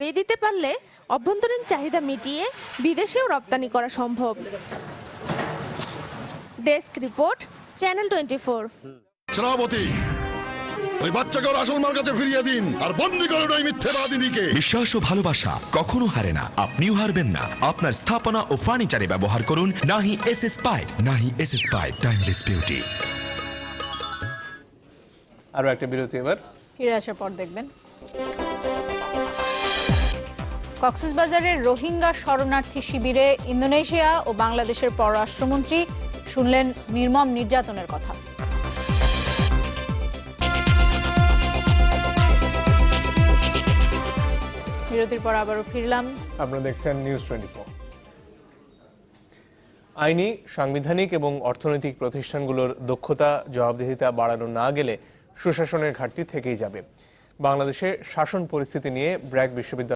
দিতে পারলে অভ্যন্তরীণ চাহিদা মিটিয়ে বিদেশেও রপ্তানি করা সম্ভব। Desk report, channel 24। শ্রাবতী, ওই বাচ্চাকে ওর আসল মার কাছে ফিরিয়ে দিন আর বন্দি করুন ওই মিথ্যেবাদিনীকে। বিশ্বাস ও ভালোবাসা কখনো হারে না, আপনিও হারবেন না। আপনার স্থাপনা ও ফার্নিচারে ব্যবহার করুন নাহি এসএস পাইপ। নাহি এসএস পাইপ, টাইমলেস বিউটি। আরো একটা বিরতি, এবার ফিরে আসার পর দেখবেন কক্সবাজারের রোহিঙ্গা শরণার্থী শিবিরে ইন্দোনেশিয়া ও বাংলাদেশের পররাষ্ট্রমন্ত্রী শুনলেন নির্মম নির্যাতনের কথা। বিরতির পর আবারও ফিরলাম। আপনারা দেখছেন নিউজ 24। আইনি, সাংবিধানিক এবং অর্থনৈতিক প্রতিষ্ঠানগুলোর দক্ষতা, জবাবদিহিতা বাড়ানো না গেলে সুশাসনের ঘাটতি থেকেই যাবে। বাংলাদেশে শাসন পরিস্থিতি নিয়ে ব্র্যাক বিশ্ববিদ্যালয়